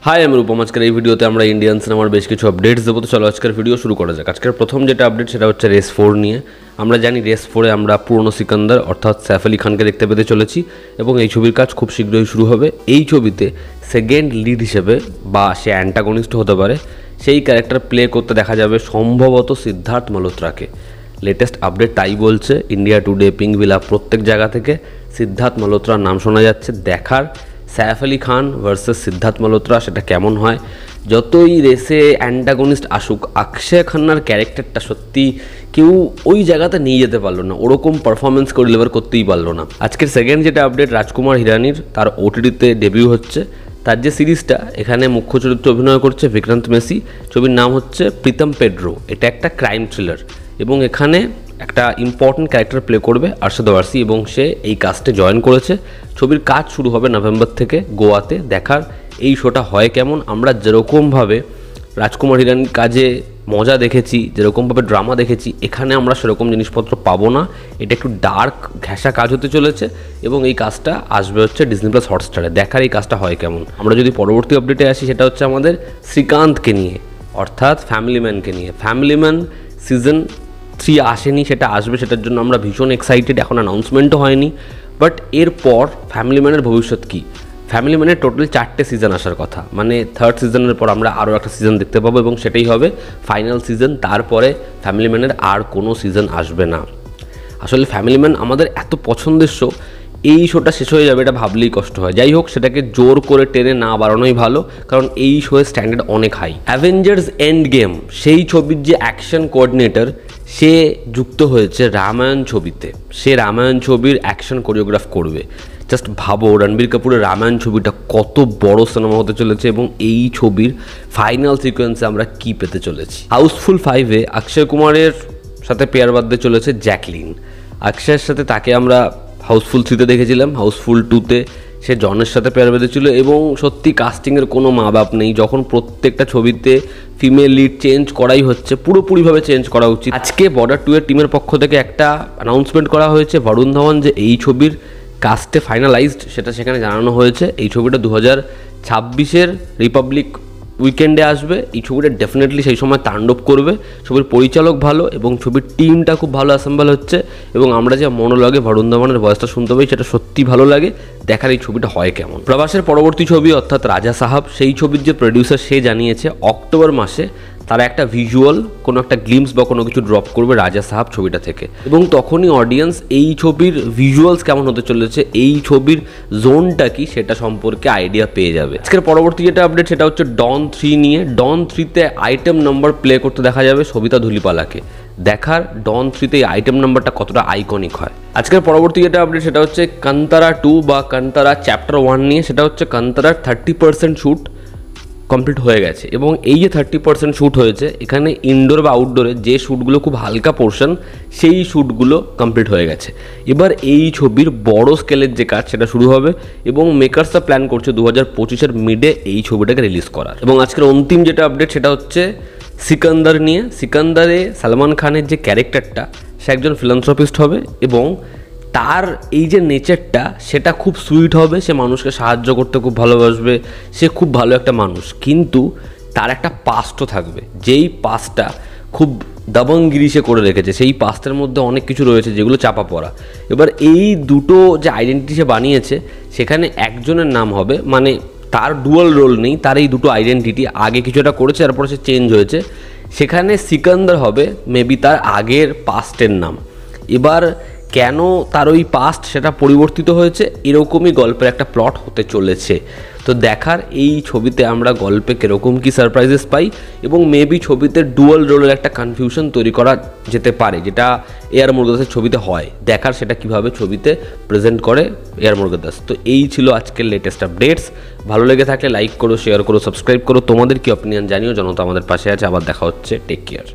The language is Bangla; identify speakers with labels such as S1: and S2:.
S1: হাই আমি রূপম। আজকের এই ভিডিওতে আমরা ইন্ডিয়ান সিনেমার বেশ কিছু আপডেটস দেবো। তো চলো আজকের ভিডিও শুরু করা যাক। আজকের প্রথম যেটা আপডেট সেটা হচ্ছে রেস 4 নিয়ে। আমরা জানি রেস 4-এ আমরা পুরনো সিকান্দার অর্থাৎ সাইফ আলি খানকে দেখতে পেতে চলেছি এবং এই ছবির কাজ খুব শীঘ্রই শুরু হবে। এই ছবিতে সেকেন্ড লিড হিসেবে বা সে অ্যান্টাগনিস্ট হতে পারে, সেই ক্যারেক্টার প্লে করতে দেখা যাবে সম্ভবত সিদ্ধার্থ মালহোত্রাকে। লেটেস্ট আপডেট তাই বলছে। ইন্ডিয়া টুডে, পিঙ্কভিলা, প্রত্যেক জায়গা থেকে সিদ্ধার্থ মালহোত্রার নাম শোনা যাচ্ছে। দেখার সাইফ আলি খান ভার্সেস সিদ্ধার্থ মালহোত্রা সেটা কেমন হয়। যতই রেসে অ্যান্টাগনিস্ট আসুক, অক্ষয় খান্নার ক্যারেক্টারটা সত্যি কেউ ওই জায়গাতে নিয়ে যেতে পারলো না, ওরকম পারফরমেন্স করে ডেলিভার করতেই পারলো না। আজকের সেকেন্ড যেটা আপডেট, রাজকুমার হিরানির তার ওটিটিতে ডেবিউ হচ্ছে। তার যে সিরিজটা, এখানে মুখ্য চরিত্রে অভিনয় করছে বিক্রান্ত মেসি। ছবির নাম হচ্ছে প্রীতম পেড্রো। এটা একটা ক্রাইম থ্রিলার এবং এখানে একটা ইম্পর্টেন্ট ক্যারেক্টার প্লে করবে আরশাদ ওয়ারসি এবং সে এই কাস্টে জয়েন করেছে। ছবির কাজ শুরু হবে নভেম্বর থেকে গোয়াতে। দেখার এই শোটা হয় কেমন। আমরা যেরকমভাবে রাজকুমার হিরানির কাজে মজা দেখেছি, যেরকমভাবে ড্রামা দেখেছি, এখানে আমরা সেরকম জিনিসপত্র পাবো না। এটা একটু ডার্ক ঘেঁষা কাজ হতে চলেছে এবং এই কাজটা আসবে হচ্ছে ডিজনি প্লাস হটস্টারে। দেখার এই কাজটা হয় কেমন। আমরা যদি পরবর্তী আপডেটে আসি, সেটা হচ্ছে আমাদের শ্রীকান্তকে নিয়ে, অর্থাৎ ফ্যামিলি ম্যানকে নিয়ে। ফ্যামিলি ম্যান সিজন 3 আসেনি, সেটা আসবে, সেটার জন্য আমরা ভীষণ এক্সাইটেড। এখন অ্যানাউন্সমেন্টও হয়নি, বাট এরপর ফ্যামিলি ম্যানের ভবিষ্যৎ কী? ফ্যামিলি ম্যানের টোটাল 4টে সিজন আসার কথা, মানে থার্ড সিজনের পর আমরা আরও একটা সিজন দেখতে পাবো এবং সেটাই হবে ফাইনাল সিজন। তারপরে ফ্যামিলি ম্যানের আর কোনো সিজন আসবে না। আসলে ফ্যামিলি ম্যান আমাদের এত পছন্দের শো, এই শোটা শেষ হয়ে যাবে এটা ভাবলেই কষ্ট হয়। যাই হোক, সেটাকে জোর করে টেনে না বাড়ানোই ভালো, কারণ এই শোয়ের স্ট্যান্ডার্ড অনেক হাই। অ্যাভেঞ্জার্স এন্ড গেম, সেই ছবির যে অ্যাকশন কোঅর্ডিনেটর, সে যুক্ত হয়েছে রামায়ণ ছবিতে। সে রামায়ণ ছবির অ্যাকশন কোরিওগ্রাফ করবে। জাস্ট ভাবো, রণবীর কাপুরের রামায়ণ ছবিটা কত বড় সিনেমা হতে চলেছে এবং এই ছবির ফাইনাল সিকোয়েন্সে আমরা কি পেতে চলেছি। হাউসফুল 5-এ অক্ষয় কুমারের সাথে পেয়ার বাঁধতে চলেছে জ্যাকলিন। অক্ষয়ের সাথে তাকে আমরা হাউসফুল 3-তে দেখেছিলাম। হাউসফুল 2-তে সে জনের সাথে পেয়ার বেঁধেছিল এবং সত্যি কাস্টিংয়ের কোনো মা বাপ নেই। যখন প্রত্যেকটা ছবিতে ফিমেল লিড চেঞ্জ করাই হচ্ছে, পুরোপুরিভাবে চেঞ্জ করা উচিত। আজকে বর্ডার 2-এর টিমের পক্ষ থেকে একটা অ্যানাউন্সমেন্ট করা হয়েছে, বরুণ ধাওয়ান যে এই ছবির কাস্টে ফাইনালাইজড সেটা সেখানে জানানো হয়েছে। এই ছবিটা 2026-এর রিপাবলিক উইকেন্ডে আসবে। এই ছবিটা ডেফিনেটলি সেই সময় তাণ্ডব করবে। ছবির পরিচালক ভালো এবং ছবির টিমটা খুব ভালো অ্যাসেম্বল হচ্ছে এবং আমরা যে মনোলগে বরুণ ধাওয়ানের ভয়েসটা শুনতে পাই সেটা সত্যি ভালো লাগে। দেখার এই ছবিটা হয় কেমন। প্রভাসের পরবর্তী ছবি অর্থাৎ রাজা সাহাব, সেই ছবির যে প্রডিউসার সে জানিয়েছে অক্টোবর মাসে তারা একটা ভিজুয়াল, কোনো একটা গ্লিমস বা কোনো কিছু ড্রপ করবে রাজা সাহাব ছবিটা থেকে এবং তখনই অডিয়েন্স এই ছবির ভিজুয়ালস কেমন হতে চলেছে, এই ছবির জোনটা কি, সেটা সম্পর্কে আইডিয়া পেয়ে যাবে। আজকের পরবর্তী যেটা আপডেট সেটা হচ্ছে ডন 3 নিয়ে। ডন 3-তে আইটেম নাম্বার প্লে করতে দেখা যাবে সবিতা ধুলিপালাকে। দেখার ডন 3-তে এই আইটেম নাম্বারটা কতটা আইকনিক হয়। আজকের পরবর্তী যেটা আপডেট সেটা হচ্ছে কান্তারা 2 বা কান্তারা চ্যাপ্টার 1 নিয়ে। সেটা হচ্ছে কান্তারার 30% শ্যুট কমপ্লিট হয়ে গেছে এবং এই যে 30% শ্যুট হয়েছে, এখানে ইনডোর বা আউটডোরে যে শ্যুটগুলো খুব হালকা পোর্শন, সেই শ্যুটগুলো কমপ্লিট হয়ে গেছে। এবার এই ছবির বড় স্কেলের যে কাজ সেটা শুরু হবে এবং মেকার্সরা প্ল্যান করছে 2025-এর মিডে এই ছবিটাকে রিলিজ করার। এবং আজকের অন্তিম যেটা আপডেট সেটা হচ্ছে সিকান্দার নিয়ে। সিকান্দারে সালমান খানের যে ক্যারেক্টারটা, সে একজন ফিলান্থ্রপিস্ট হবে এবং তার এই যে নেচারটা সেটা খুব সুইট হবে। সে মানুষকে সাহায্য করতে খুব ভালোবাসবে, সে খুব ভালো একটা মানুষ, কিন্তু তার একটা পাস্টও থাকবে, যেই পাস্টটা খুব দাবঙ্গিরি সে করে রেখেছে। সেই পাস্টের মধ্যে অনেক কিছু রয়েছে যেগুলো চাপা পড়া। এবার এই দুটো যে আইডেন্টিটি সে বানিয়েছে, সেখানে একজনের নাম হবে, মানে তার ডুয়াল রোল নেই, তার এই দুটো আইডেন্টিটি, আগে কিছুটা করেছে তারপরে সে চেঞ্জ হয়েছে। সেখানে সিকান্দার হবে মেবি তার আগের পাস্টের নাম। এবার কেন তার ওই পাস্ট সেটা পরিবর্তিত হয়েছে, এরকমই গল্পের একটা প্লট হতে চলেছে। তো দেখার এই ছবিতে আমরা গল্পে কীরকম কী সারপ্রাইজেস পাই এবং মেবি ছবিতে ডুয়াল রোলের একটা কনফিউশন তৈরি করা যেতে পারে, যেটা এআর মুরুগাদাসের ছবিতে হয়। দেখার সেটা কীভাবে ছবিতে প্রেজেন্ট করে এআর মুরুগাদাস। তো এই ছিল আজকের লেটেস্ট আপডেটস। ভালো লেগে থাকলে লাইক করো, শেয়ার করো, সাবস্ক্রাইব করো। তোমাদের কি অপিনিয়ন জানিও। জনতা আমাদের পাশে আছে। আবার দেখা হচ্ছে। Take care.